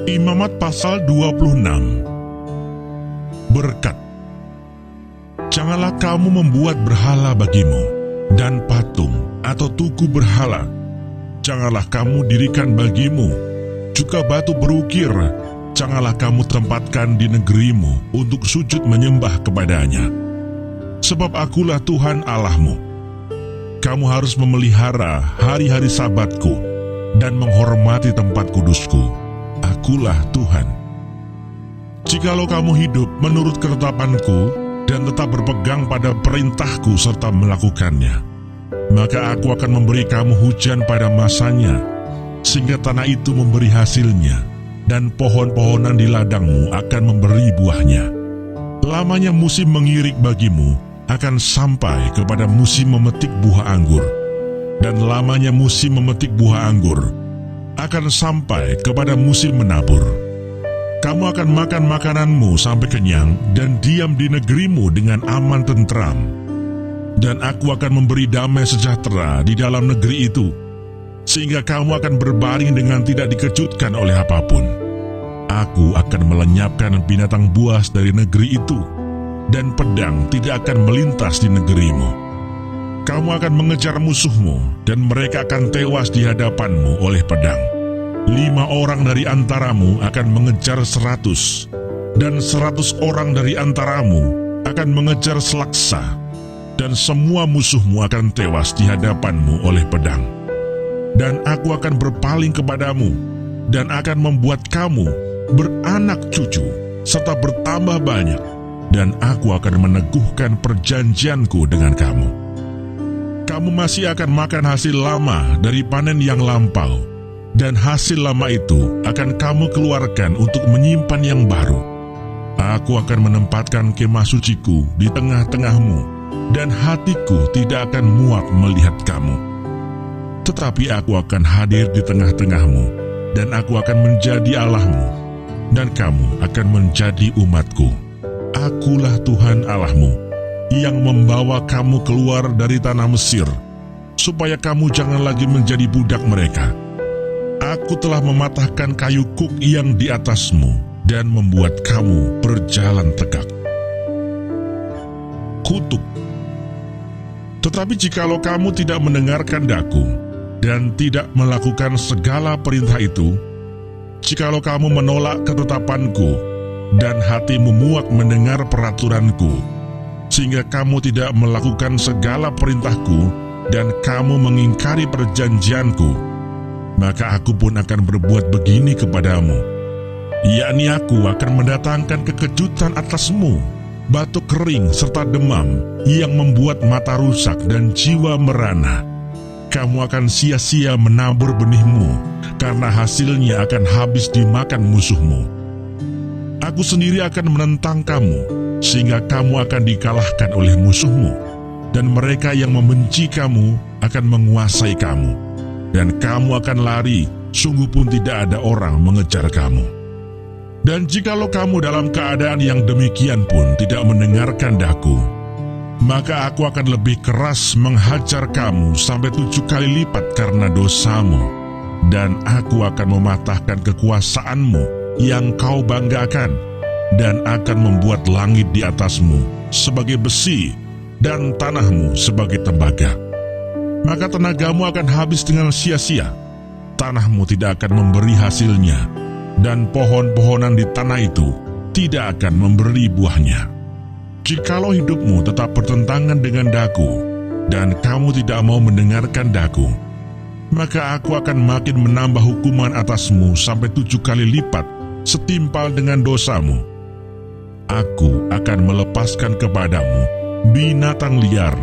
Imamat pasal 26. Berkat. Janganlah kamu membuat berhala bagimu, dan patung atau tugu berhala. Janganlah kamu dirikan bagimu, juga batu berukir. Janganlah kamu tempatkan di negerimu untuk sujud menyembah kepadanya. Sebab akulah Tuhan Allahmu. Kamu harus memelihara hari-hari Sabatku dan menghormati tempat kudusku. Akulah Tuhan. Jikalau kamu hidup menurut ketetapanku dan tetap berpegang pada perintahku serta melakukannya, maka aku akan memberi kamu hujan pada masanya, sehingga tanah itu memberi hasilnya, dan pohon-pohonan di ladangmu akan memberi buahnya. Lamanya musim mengirik bagimu akan sampai kepada musim memetik buah anggur, dan lamanya musim memetik buah anggur akan sampai kepada musim menabur. Kamu akan makan makananmu sampai kenyang dan diam di negerimu dengan aman tentram. Dan aku akan memberi damai sejahtera di dalam negeri itu, sehingga kamu akan berbaring dengan tidak dikejutkan oleh apapun. Aku akan melenyapkan binatang buas dari negeri itu, dan pedang tidak akan melintas di negerimu. Kamu akan mengejar musuhmu, dan mereka akan tewas di hadapanmu oleh pedang. 5 orang dari antaramu akan mengejar 100, dan 100 orang dari antaramu akan mengejar selaksa, dan semua musuhmu akan tewas di hadapanmu oleh pedang. Dan aku akan berpaling kepadamu, dan akan membuat kamu beranak cucu, serta bertambah banyak, dan aku akan meneguhkan perjanjianku dengan kamu. Kamu masih akan makan hasil lama dari panen yang lampau, dan hasil lama itu akan kamu keluarkan untuk menyimpan yang baru. Aku akan menempatkan kemah suciku di tengah-tengahmu, dan hatiku tidak akan muak melihat kamu. Tetapi aku akan hadir di tengah-tengahmu, dan aku akan menjadi Allahmu, dan kamu akan menjadi umatku. Akulah Tuhan Allahmu, yang membawa kamu keluar dari tanah Mesir, supaya kamu jangan lagi menjadi budak mereka. Aku telah mematahkan kayu kuk yang di atasmu, dan membuat kamu berjalan tegak. Kutuk. Tetapi jikalau kamu tidak mendengarkan daku, dan tidak melakukan segala perintah itu, jikalau kamu menolak ketetapanku, dan hatimu muak mendengar peraturanku, sehingga kamu tidak melakukan segala perintahku, dan kamu mengingkari perjanjianku, maka aku pun akan berbuat begini kepadamu, yakni aku akan mendatangkan kekejutan atasmu, batuk kering serta demam yang membuat mata rusak dan jiwa merana. Kamu akan sia-sia menabur benihmu, karena hasilnya akan habis dimakan musuhmu. Aku sendiri akan menentang kamu, sehingga kamu akan dikalahkan oleh musuhmu, dan mereka yang membenci kamu akan menguasai kamu. Dan kamu akan lari, sungguh pun tidak ada orang mengejar kamu. Dan jikalau kamu dalam keadaan yang demikian pun tidak mendengarkan daku, maka aku akan lebih keras menghajar kamu sampai 7 kali lipat karena dosamu. Dan aku akan mematahkan kekuasaanmu yang kau banggakan, dan akan membuat langit di atasmu sebagai besi, dan tanahmu sebagai tembaga. Maka tenagamu akan habis dengan sia-sia, tanahmu tidak akan memberi hasilnya, dan pohon-pohonan di tanah itu tidak akan memberi buahnya. Jikalau hidupmu tetap bertentangan dengan daku, dan kamu tidak mau mendengarkan daku, maka aku akan makin menambah hukuman atasmu sampai 7 kali lipat setimpal dengan dosamu. Aku akan melepaskan kepadamu binatang liar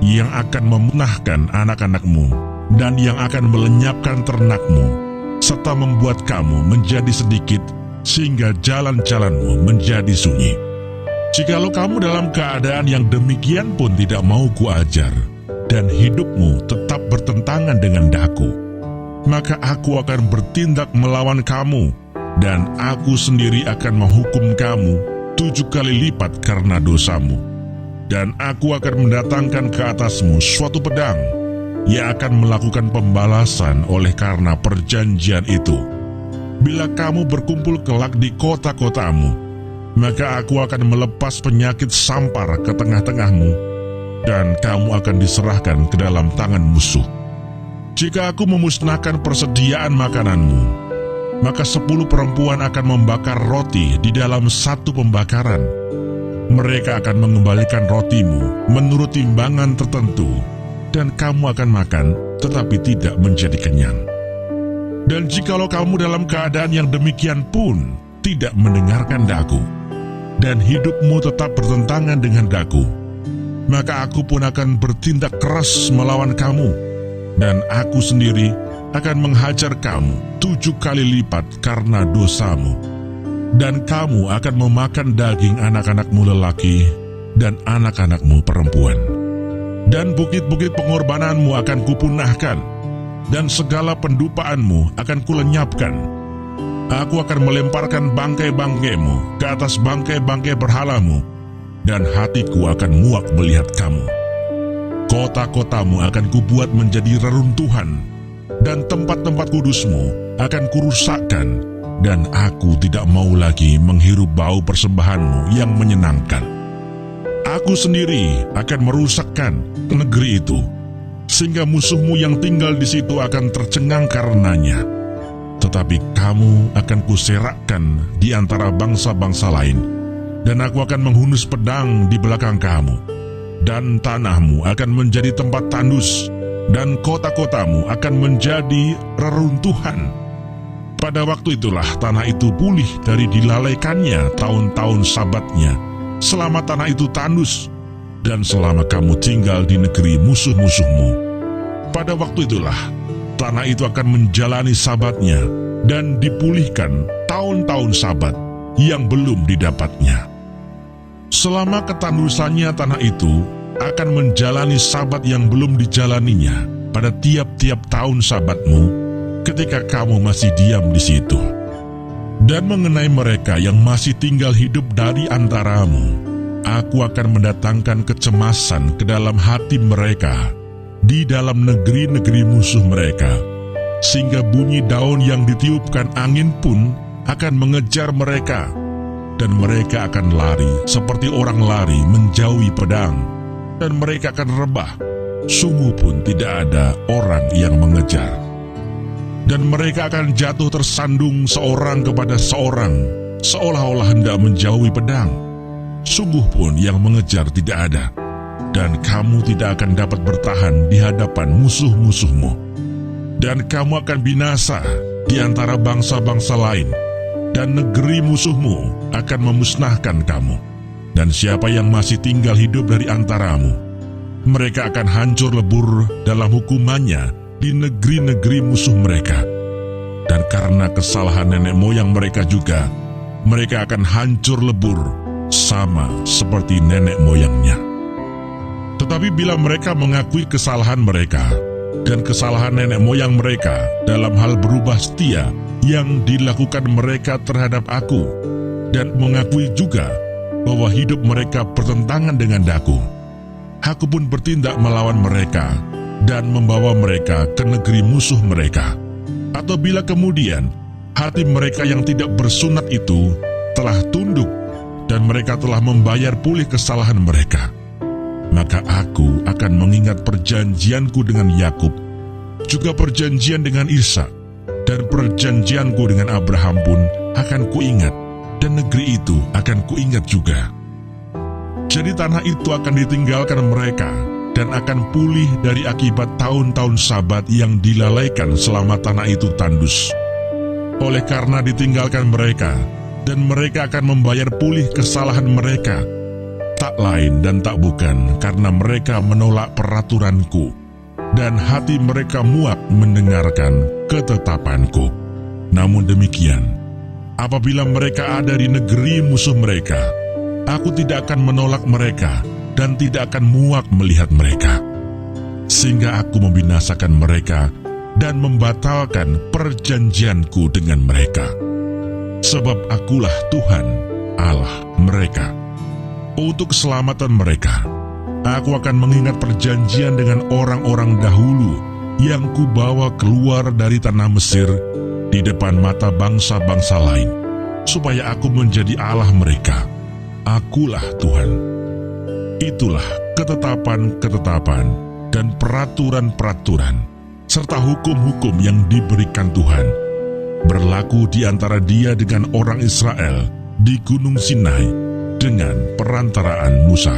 yang akan memunahkan anak-anakmu, dan yang akan melenyapkan ternakmu, serta membuat kamu menjadi sedikit, sehingga jalan-jalanmu menjadi sunyi. Jikalau kamu dalam keadaan yang demikian pun tidak mau kuajar, dan hidupmu tetap bertentangan dengan daku, maka aku akan bertindak melawan kamu, dan aku sendiri akan menghukum kamu 7 kali lipat karena dosamu. Dan aku akan mendatangkan ke atasmu suatu pedang yang akan melakukan pembalasan oleh karena perjanjian itu. bila kamu berkumpul kelak di kota-kotamu, maka aku akan melepas penyakit sampar ke tengah-tengahmu, dan kamu akan diserahkan ke dalam tangan musuh. Jika aku memusnahkan persediaan makananmu, maka 10 perempuan akan membakar roti di dalam satu pembakaran. Mereka akan mengembalikan rotimu menurut timbangan tertentu, dan kamu akan makan tetapi tidak menjadi kenyang. Dan jikalau kamu dalam keadaan yang demikian pun tidak mendengarkan daku, dan hidupmu tetap bertentangan dengan daku, maka aku pun akan bertindak keras melawan kamu, dan aku sendiri akan menghajar kamu 7 kali lipat karena dosamu. Dan kamu akan memakan daging anak-anakmu lelaki dan anak-anakmu perempuan. Dan bukit-bukit pengorbananmu akan kupunahkan, dan segala pendupaanmu akan kulenyapkan. Aku akan melemparkan bangkai-bangkaimu ke atas bangkai-bangkai berhalamu, dan hatiku akan muak melihat kamu. Kota-kotamu akan kubuat menjadi reruntuhan, dan tempat-tempat kudusmu akan kurusakkan, dan aku tidak mau lagi menghirup bau persembahanmu yang menyenangkan. Aku sendiri akan merusakkan negeri itu, sehingga musuhmu yang tinggal di situ akan tercengang karenanya. Tetapi kamu akan kuserakkan di antara bangsa-bangsa lain, dan aku akan menghunus pedang di belakang kamu, dan tanahmu akan menjadi tempat tandus, dan kota-kotamu akan menjadi reruntuhan. Pada waktu itulah tanah itu pulih dari dilalaikannya tahun-tahun sabatnya, selama tanah itu tandus, dan selama kamu tinggal di negeri musuh-musuhmu. Pada waktu itulah tanah itu akan menjalani sabatnya dan dipulihkan tahun-tahun sabat yang belum didapatnya. Selama ketandusannya tanah itu akan menjalani sabat yang belum dijalaninya pada tiap-tiap tahun sabatmu ketika kamu masih diam di situ. Dan mengenai mereka yang masih tinggal hidup dari antaramu, aku akan mendatangkan kecemasan ke dalam hati mereka di dalam negeri-negeri musuh mereka, sehingga bunyi daun yang ditiupkan angin pun akan mengejar mereka, dan mereka akan lari seperti orang lari menjauhi pedang, dan mereka akan rebah, sungguh pun tidak ada orang yang mengejar. Dan mereka akan jatuh tersandung seorang kepada seorang, seolah-olah hendak menjauhi pedang, sungguh pun yang mengejar tidak ada. Dan kamu tidak akan dapat bertahan di hadapan musuh-musuhmu. Dan kamu akan binasa di antara bangsa-bangsa lain, dan negeri musuhmu akan memusnahkan kamu. Dan siapa yang masih tinggal hidup dari antaramu, mereka akan hancur lebur dalam hukumannya di negeri-negeri musuh mereka. Dan karena kesalahan nenek moyang mereka juga, mereka akan hancur lebur sama seperti nenek moyangnya. Tetapi bila mereka mengakui kesalahan mereka dan kesalahan nenek moyang mereka dalam hal berubah setia yang dilakukan mereka terhadap aku, dan mengakui juga bahwa hidup mereka bertentangan dengan daku, aku pun bertindak melawan mereka dan membawa mereka ke negeri musuh mereka. Atau bila kemudian hati mereka yang tidak bersunat itu telah tunduk dan mereka telah membayar pulih kesalahan mereka, maka aku akan mengingat perjanjianku dengan Yakub, juga perjanjian dengan Ishak, dan perjanjianku dengan Abraham pun akan kuingat, dan negeri itu akan kuingat juga. Jadi tanah itu akan ditinggalkan mereka, dan akan pulih dari akibat tahun-tahun sabat yang dilalaikan selama tanah itu tandus. Oleh karena ditinggalkan mereka, dan mereka akan membayar pulih kesalahan mereka, tak lain dan tak bukan karena mereka menolak peraturanku, dan hati mereka muak mendengarkan ketetapanku. Namun demikian, apabila mereka ada di negeri musuh mereka, aku tidak akan menolak mereka dan tidak akan muak melihat mereka, sehingga aku membinasakan mereka dan membatalkan perjanjianku dengan mereka. Sebab akulah Tuhan Allah mereka. Untuk keselamatan mereka, aku akan mengingat perjanjian dengan orang-orang dahulu yang kubawa keluar dari tanah Mesir, di depan mata bangsa-bangsa lain, supaya aku menjadi Allah mereka. Akulah Tuhan. Itulah ketetapan-ketetapan dan peraturan-peraturan, serta hukum-hukum yang diberikan Tuhan, berlaku di antara Dia dengan orang Israel di Gunung Sinai dengan perantaraan Musa.